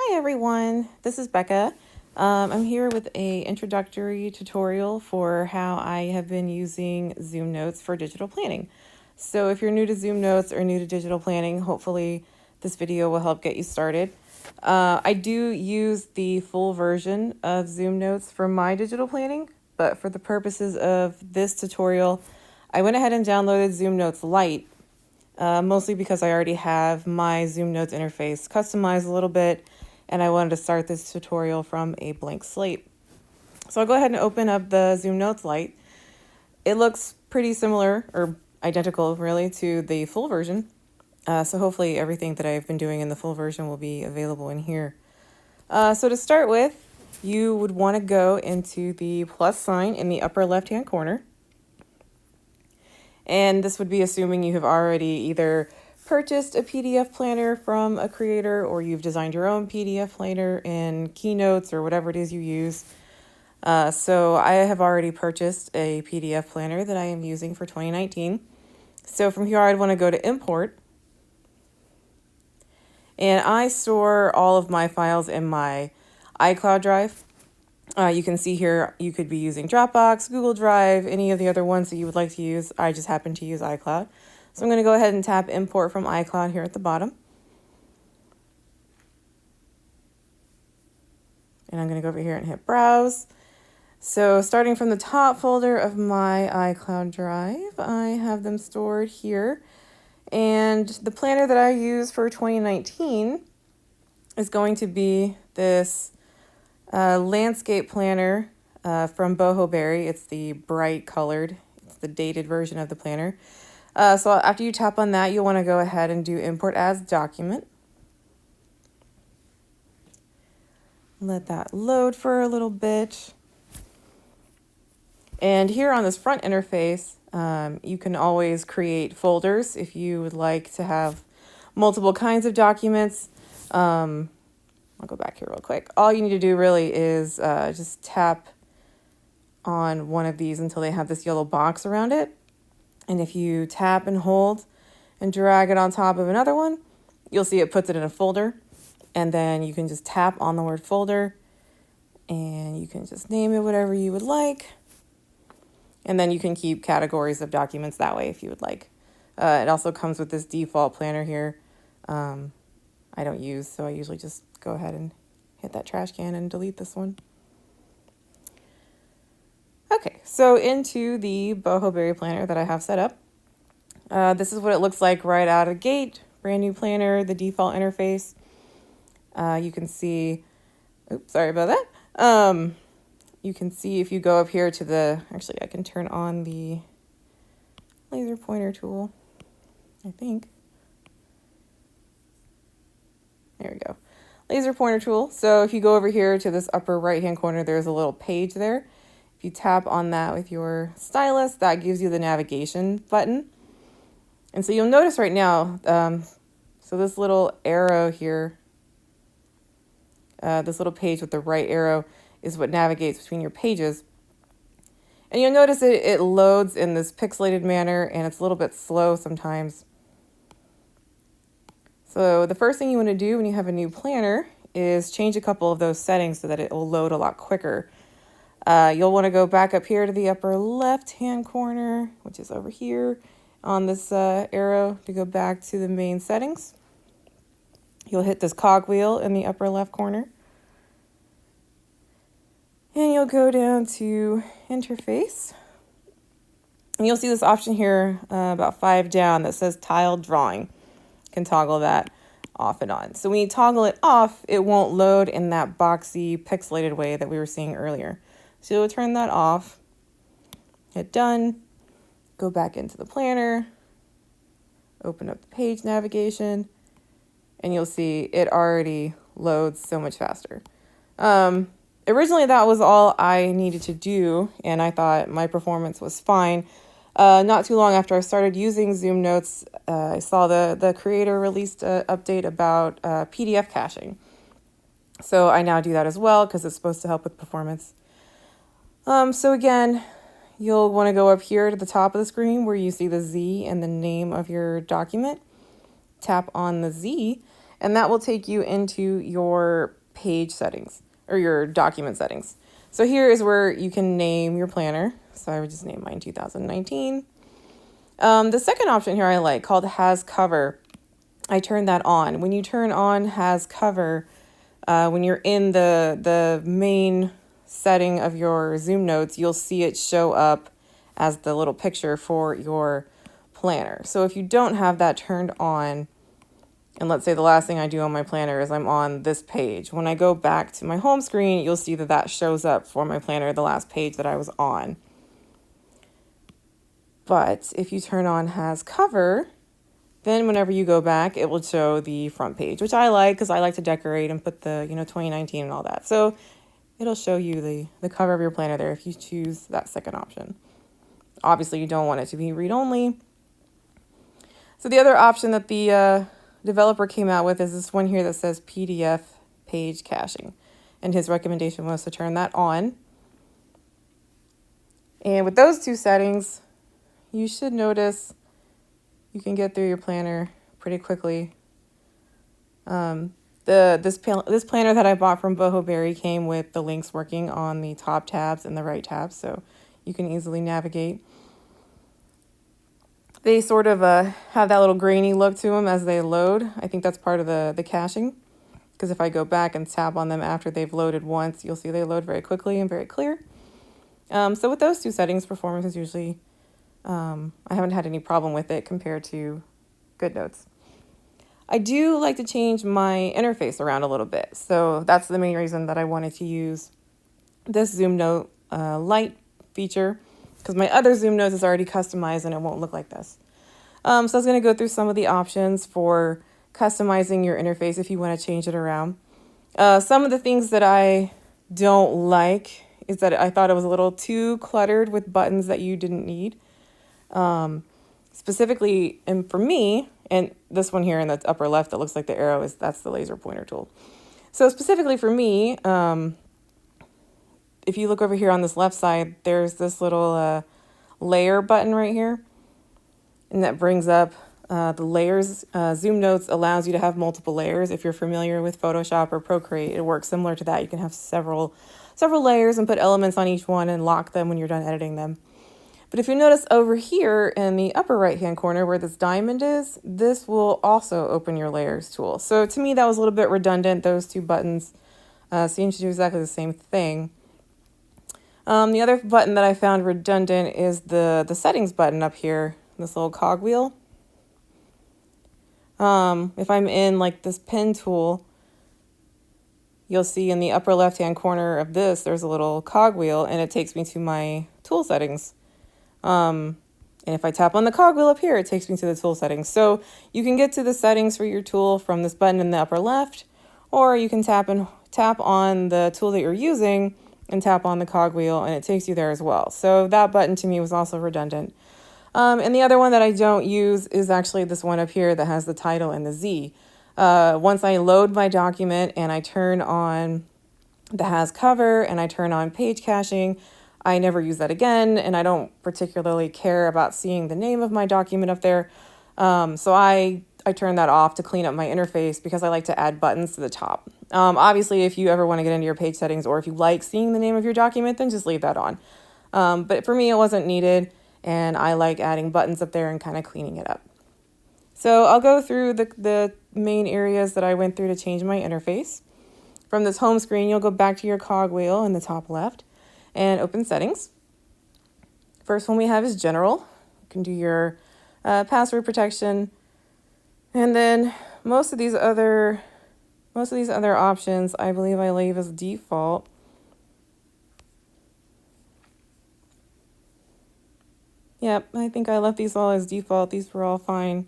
Hi everyone, this is Becca. I'm here with an introductory tutorial for how I have been using ZoomNotes for digital planning. So if you're new to ZoomNotes or new to digital planning, hopefully this video will help get you started. I do use the full version of ZoomNotes for my digital planning, but for the purposes of this tutorial, I went ahead and downloaded ZoomNotes Lite, mostly because I already have my ZoomNotes interface customized a little bit, and I wanted to start this tutorial from a blank slate. So I'll go ahead and open up the ZoomNotes Lite. It looks pretty similar, or identical really, to the full version. So hopefully everything that I've been doing in the full version will be available in here. So to start with, you would want to go into the plus sign in the upper left-hand corner. And this would be assuming you have already either purchased a PDF planner from a creator or you've designed your own PDF planner in Keynotes or whatever it is you use. So I have already purchased a PDF planner that I am using for 2019. So from here, I'd want to go to Import. And I store all of my files in my iCloud drive. You can see here, you could be using Dropbox, Google Drive, any of the other ones that you would like to use. I just happen to use iCloud. So I'm going to go ahead and tap Import from iCloud here at the bottom. And I'm going to go over here and hit Browse. So starting from the top folder of my iCloud drive, I have them stored here. And the planner that I use for 2019 is going to be this landscape planner from Boho Berry. It's the bright colored, it's the dated version of the planner. So after you tap on that, you'll want to go ahead and do Import as Document. Let that load for a little bit. And here on this front interface, you can always create folders if you would like to have multiple kinds of documents. I'll go back here real quick. All you need to do really is just tap on one of these until they have this yellow box around it. And if you tap and hold and drag it on top of another one, you'll see it puts it in a folder. And then you can just tap on the word folder and you can just name it whatever you would like. And then you can keep categories of documents that way if you would like. It also comes with this default planner here. I don't use, so I usually just go ahead and hit that trash can and delete this one. Okay, so into the Boho Berry planner that I have set up. This is what it looks like right out of the gate. Brand new planner, the default interface. You can see, oops, sorry about that. You can see if you go up here to the, actually I can turn on the laser pointer tool, I think. There we go. Laser pointer tool. So if you go over here to this upper right-hand corner, there's a little page there. If you tap on that with your stylus, that gives you the navigation button. And so you'll notice right now, so this little arrow here, this little page with the right arrow is what navigates between your pages. And you'll notice it loads in this pixelated manner and it's a little bit slow sometimes. So the first thing you want to do when you have a new planner is change a couple of those settings so that it will load a lot quicker. You'll want to go back up here to the upper left-hand corner, which is over here on this arrow, to go back to the main settings. You'll hit this cogwheel in the upper left corner. And you'll go down to Interface. And you'll see this option here about 5 down that says Tiled Drawing. You can toggle that off and on. So when you toggle it off, it won't load in that boxy, pixelated way that we were seeing earlier. So you'll turn that off, hit Done, go back into the planner, open up the page navigation, and you'll see it already loads so much faster. Originally, that was all I needed to do, and I thought my performance was fine. Not too long after I started using ZoomNotes, I saw the creator released an update about PDF caching. So I now do that as well because it's supposed to help with performance. So again, you'll want to go up here to the top of the screen where you see the Z and the name of your document. Tap on the Z, and that will take you into your page settings or your document settings. So here is where you can name your planner. So I would just name mine 2019. The second option here I like, called Has Cover. I turn that on. When you turn on Has Cover, when you're in the main setting of your ZoomNotes, you'll see it show up as the little picture for your planner. So if you don't have that turned on, and let's say the last thing I do on my planner is I'm on this page, when I go back to my home screen, you'll see that that shows up for my planner, the last page that I was on. But if you turn on Has Cover, then whenever you go back, it will show the front page, which I like because I like to decorate and put the 2019 and all that. So it'll show you the cover of your planner there if you choose that second option. Obviously, you don't want it to be read-only. So the other option that the developer came out with is this one here that says PDF page caching. And his recommendation was to turn that on. And with those two settings, you should notice you can get through your planner pretty quickly. This planner that I bought from Boho Berry came with the links working on the top tabs and the right tabs, so you can easily navigate. They sort of have that little grainy look to them as they load. I think that's part of the caching, because if I go back and tap on them after they've loaded once, you'll see they load very quickly and very clear. So with those two settings, performance is usually, I haven't had any problem with it compared to GoodNotes. I do like to change my interface around a little bit. So that's the main reason that I wanted to use this ZoomNote Lite feature, because my other ZoomNotes is already customized and it won't look like this. So I was going to go through some of the options for customizing your interface if you want to change it around. Some of the things that I don't like is that I thought it was a little too cluttered with buttons that you didn't need. Specifically, and for me, and this one here in the upper left that looks like the arrow, that's the laser pointer tool. So specifically for me, if you look over here on this left side, there's this little layer button right here, and that brings up the layers. ZoomNotes allows you to have multiple layers. If you're familiar with Photoshop or Procreate, it works similar to that. You can have several layers and put elements on each one and lock them when you're done editing them. But if you notice over here in the upper right-hand corner where this diamond is, this will also open your layers tool. So to me, that was a little bit redundant. Those two buttons seem to do exactly the same thing. The other button that I found redundant is the settings button up here, this little cogwheel. If I'm in like this pen tool, you'll see in the upper left-hand corner of this, there's a little cogwheel and it takes me to my tool settings. And if I tap on the cogwheel up here, it takes me to the tool settings. So you can get to the settings for your tool from this button in the upper left, or you can tap on the tool that you're using and tap on the cogwheel and it takes you there as well. So that button to me was also redundant. And the other one that I don't use is actually this one up here that has the title and the Z. Once I load my document and I turn on the Has Cover and I turn on page caching, I never use that again, and I don't particularly care about seeing the name of my document up there. So I turn that off to clean up my interface because I like to add buttons to the top. Obviously, if you ever want to get into your page settings or if you like seeing the name of your document, then just leave that on. But for me, it wasn't needed, and I like adding buttons up there and kind of cleaning it up. So I'll go through the main areas that I went through to change my interface. From this home screen, you'll go back to your cogwheel in the top left and open settings. First one we have is general. You can do your password protection, and then most of these other options I believe I leave as default. Yep, I think I left these all as default. These were all fine.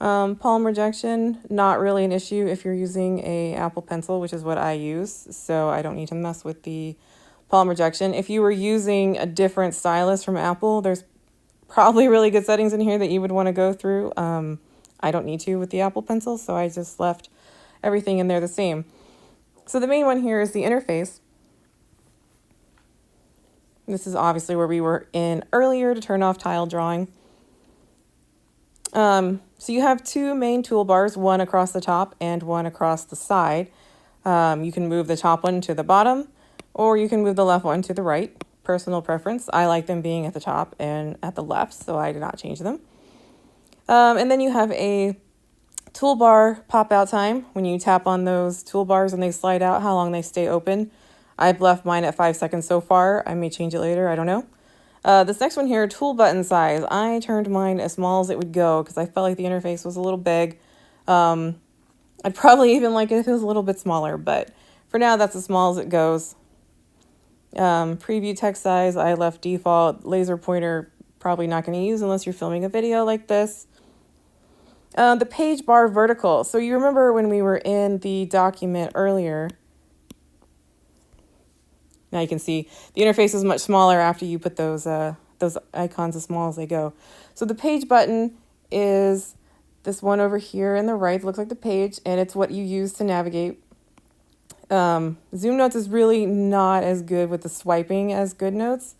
Palm rejection, not really an issue if you're using a Apple Pencil, which is what I use, so I don't need to mess with the palm rejection. If you were using a different stylus from Apple, there's probably really good settings in here that you would want to go through. I don't need to with the Apple Pencil, so I just left everything in there the same. So the main one here is the interface. This is obviously where we were in earlier to turn off tile drawing. So you have two main toolbars, one across the top and one across the side. You can move the top one to the bottom, or you can move the left one to the right. Personal preference. I like them being at the top and at the left, so I did not change them. And then you have a toolbar pop-out time. When you tap on those toolbars and they slide out, how long they stay open. I've left mine at 5 seconds so far. I may change it later. I don't know. This next one here, tool button size. I turned mine as small as it would go because I felt like the interface was a little big. I'd probably even like it if it was a little bit smaller, but for now, that's as small as it goes. Preview text size, I left default. Laser pointer, probably not going to use unless you're filming a video like this. The page bar vertical. So you remember when we were in the document earlier. Now you can see the interface is much smaller after you put those icons as small as they go. So the page button is this one over here in the right. It looks like the page, and it's what you use to navigate. ZoomNotes is really not as good with the swiping as GoodNotes.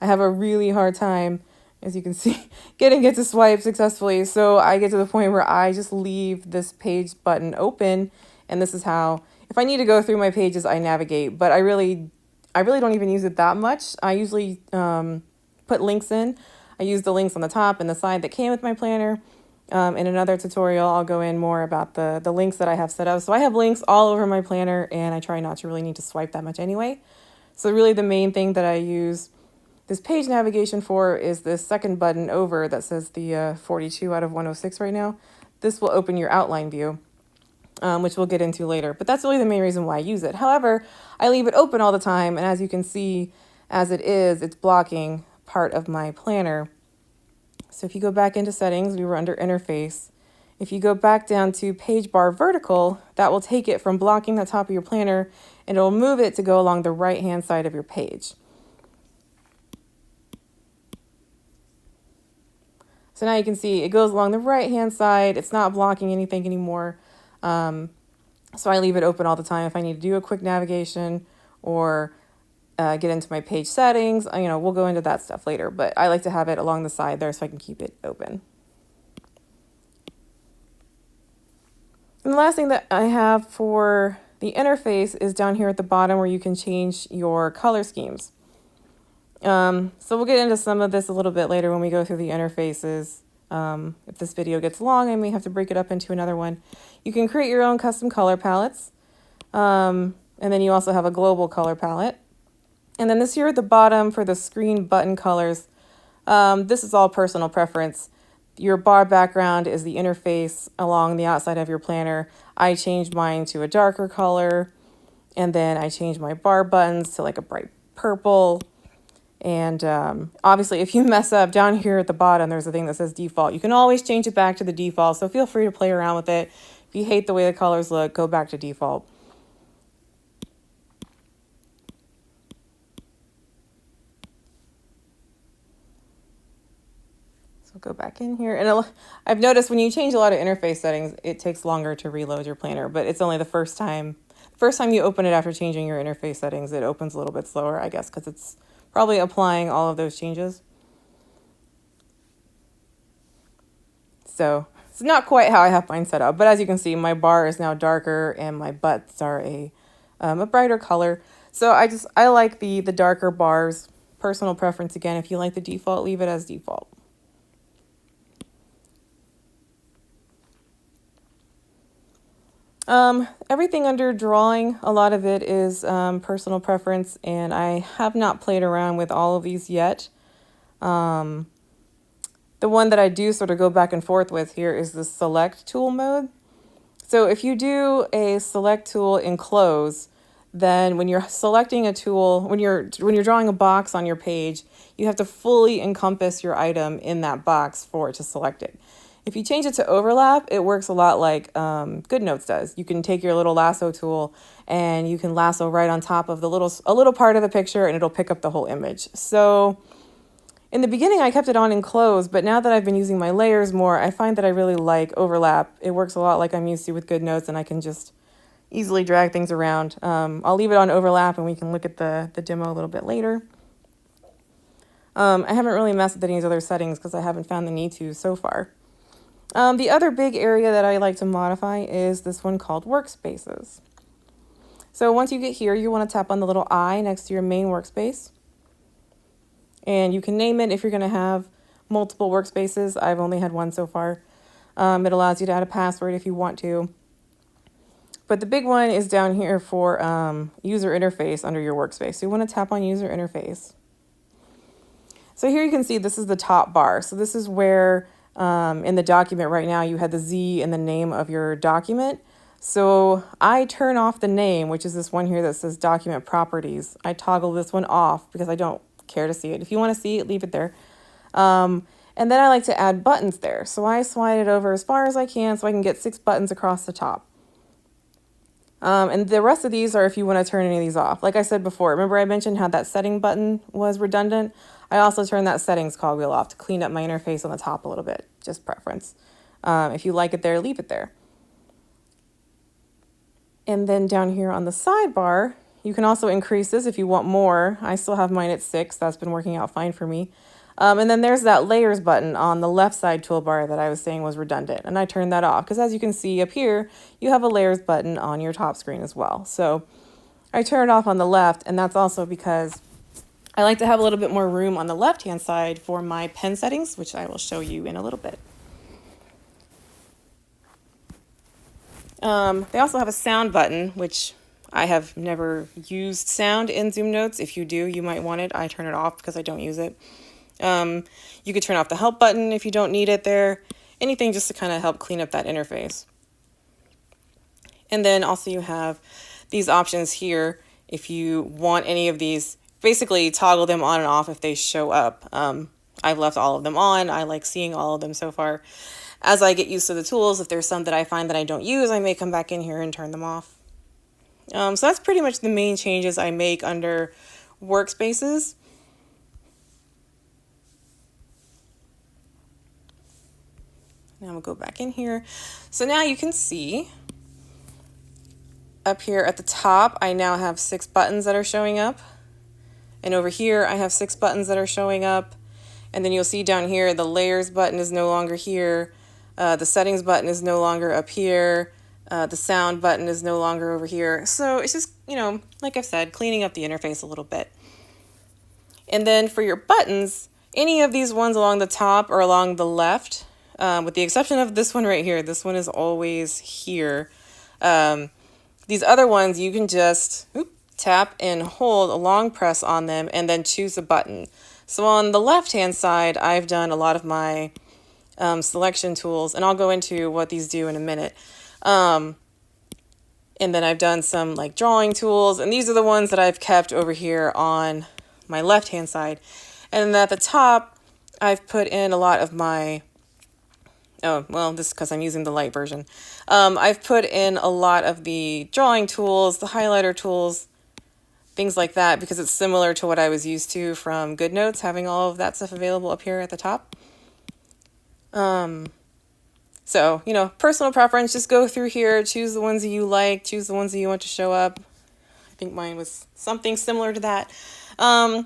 I have a really hard time, as you can see, getting it to swipe successfully. So I get to the point where I just leave this page button open, and this is how, if I need to go through my pages, I navigate. But I really don't even use it that much. I usually put links in. I use the links on the top and the side that came with my planner. In another tutorial, I'll go in more about the links that I have set up. So I have links all over my planner, and I try not to really need to swipe that much anyway. So really the main thing that I use this page navigation for is this second button over that says the 42 out of 106 right now. This will open your outline view, which we'll get into later. But that's really the main reason why I use it. However, I leave it open all the time, and as you can see, as it is, it's blocking part of my planner. So if you go back into settings, we were under interface. If you go back down to page bar vertical, that will take it from blocking the top of your planner, and it'll move it to go along the right-hand side of your page. So now you can see it goes along the right-hand side. It's not blocking anything anymore. So I leave it open all the time if I need to do a quick navigation or get into my page settings. We'll go into that stuff later, but I like to have it along the side there so I can keep it open. And the last thing that I have for the interface is down here at the bottom where you can change your color schemes. So we'll get into some of this a little bit later when we go through the interfaces. If this video gets long, I may have to break it up into another one. You can create your own custom color palettes. And then you also have a global color palette. And then this here at the bottom for the screen button colors, this is all personal preference. Your bar background is the interface along the outside of your planner. I changed mine to a darker color, and then I changed my bar buttons to like a bright purple. And obviously, if you mess up down here at the bottom, there's a thing that says default. You can always change it back to the default, so feel free to play around with it. If you hate the way the colors look, go back to default. So go back in here. And I've noticed when you change a lot of interface settings, it takes longer to reload your planner, but it's only the first time. First time you open it after changing your interface settings, it opens a little bit slower, I guess, because it's probably applying all of those changes. So it's not quite how I have mine set up, but as you can see, my bar is now darker and my butts are a brighter color. So I like the darker bars. Personal preference again. If you like the default, leave it as default. Everything under drawing, a lot of it is personal preference, and I have not played around with all of these yet. The one that I do sort of go back and forth with here is the select tool mode. So if you do a select tool in close, then when you're selecting a tool, when you're drawing a box on your page, you have to fully encompass your item in that box for it to select it. If you change it to overlap, it works a lot like GoodNotes does. You can take your little lasso tool and you can lasso right on top of a little part of the picture, and it'll pick up the whole image. So in the beginning, I kept it on in close, but now that I've been using my layers more, I find that I really like overlap. It works a lot like I'm used to with GoodNotes, and I can just easily drag things around. I'll leave it on overlap, and we can look at the demo a little bit later. I haven't really messed with any of these other settings because I haven't found the need to so far. The other big area that I like to modify is this one called workspaces. So once you get here, you want to tap on the little I next to your main workspace. And you can name it if you're going to have multiple workspaces. I've only had one so far. It allows you to add a password if you want to. But the big one is down here for user interface under your workspace. So you want to tap on user interface. So here you can see this is the top bar. So this is where in the document right now you had the Z in the name of your document. So I turn off the name, which is this one here that says document properties. I toggle this one off because I don't care to see it. If you want to see it, leave it there. And then I like to add buttons there. So I slide it over as far as I can so I can get 6 buttons across the top. And the rest of these are if you want to turn any of these off. Like I said before, remember I mentioned how that setting button was redundant? I also turned that settings cogwheel off to clean up my interface on the top a little bit, just preference. If you like it there, leave it there. And then down here on the sidebar, you can also increase this if you want more. I still have mine at 6. That's been working out fine for me. And then there's that layers button on the left side toolbar that I was saying was redundant. And I turned that off because as you can see up here, you have a layers button on your top screen as well. So I turn it off on the left, and that's also because I like to have a little bit more room on the left-hand side for my pen settings, which I will show you in a little bit. They also have a sound button, which I have never used sound in ZoomNotes. If you do, you might want it. I turn it off because I don't use it. You could turn off the help button if you don't need it there. Anything just to kind of help clean up that interface. And then also you have these options here if you want any of these. Basically toggle them on and off if they show up. I've left all of them on. I like seeing all of them so far. As I get used to the tools, if there's some that I find that I don't use, I may come back in here and turn them off. So that's pretty much the main changes I make under workspaces. Now we'll go back in here. So now you can see up here at the top, I now have 6 buttons that are showing up. And over here, I have 6 buttons that are showing up. And then you'll see down here, the layers button is no longer here. The settings button is no longer up here. The sound button is no longer over here. So it's just, like I've said, cleaning up the interface a little bit. And then for your buttons, any of these ones along the top or along the left, with the exception of this one right here, this one is always here. These other ones, you can just tap and hold a long press on them and then choose a button. So on the left-hand side, I've done a lot of my selection tools, and I'll go into what these do in a minute. And then I've done some like drawing tools, and these are the ones that I've kept over here on my left-hand side. And then at the top, I've put in a lot of my, this is because I'm using the light version. I've put in a lot of the drawing tools, the highlighter tools, things like that, because it's similar to what I was used to from GoodNotes, having all of that stuff available up here at the top. So, personal preference, just go through here, choose the ones that you like, choose the ones that you want to show up. I think mine was something similar to that. So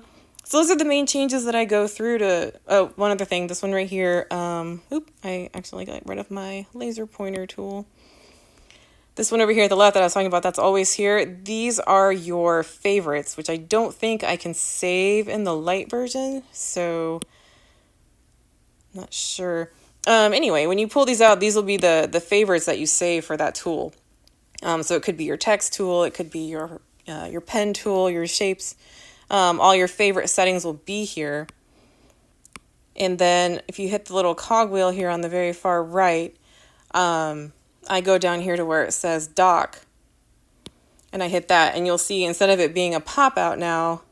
those are the main changes that I go through to, one other thing, this one right here, I actually got rid of my laser pointer tool. This one over here at the left that I was talking about, that's always here. These are your favorites, which I don't think I can save in the light version, so not sure. Anyway, when you pull these out, these will be the favorites that you save for that tool. So it could be your text tool, it could be your pen tool, your shapes. All your favorite settings will be here. And then if you hit the little cogwheel here on the very far right, I go down here to where it says dock. And I hit that, and you'll see instead of it being a pop-out now,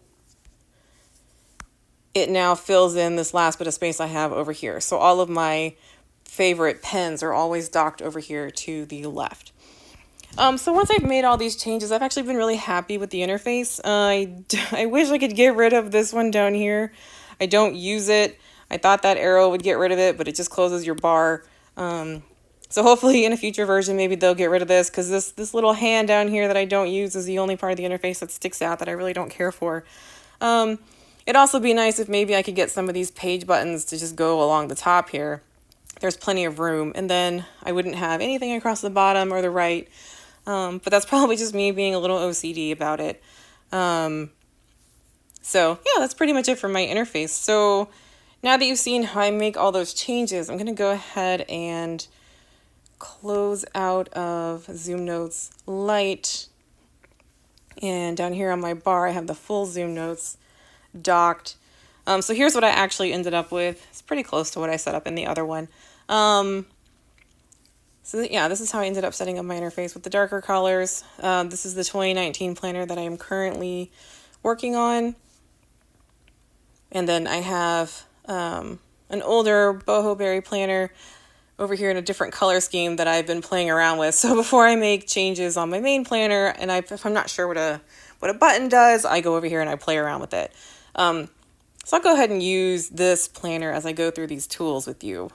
it now fills in this last bit of space I have over here. So all of my favorite pens are always docked over here to the left. So once I've made all these changes, I've actually been really happy with the interface. I wish I could get rid of this one down here. I don't use it. I thought that arrow would get rid of it, but it just closes your bar. So hopefully in a future version, maybe they'll get rid of this, because this little hand down here that I don't use is the only part of the interface that sticks out that I really don't care for. It'd also be nice if maybe I could get some of these page buttons to just go along the top here. there's plenty of room, and then I wouldn't have anything across the bottom or the right. But that's probably just me being a little OCD about it. So yeah, that's pretty much it for my interface. So now that you've seen how I make all those changes, I'm going to go ahead and close out of ZoomNotes Lite. And down here on my bar, I have the full ZoomNotes docked. So here's what I actually ended up with. It's pretty close to what I set up in the other one. So yeah, this is how I ended up setting up my interface with the darker colors. This is the 2019 planner that I am currently working on. And then I have an older boho berry planner over here in a different color scheme that I've been playing around with. So before I make changes on my main planner, and if I'm not sure what a button does, I go over here and I play around with it. So I'll go ahead and use this planner as I go through these tools with you.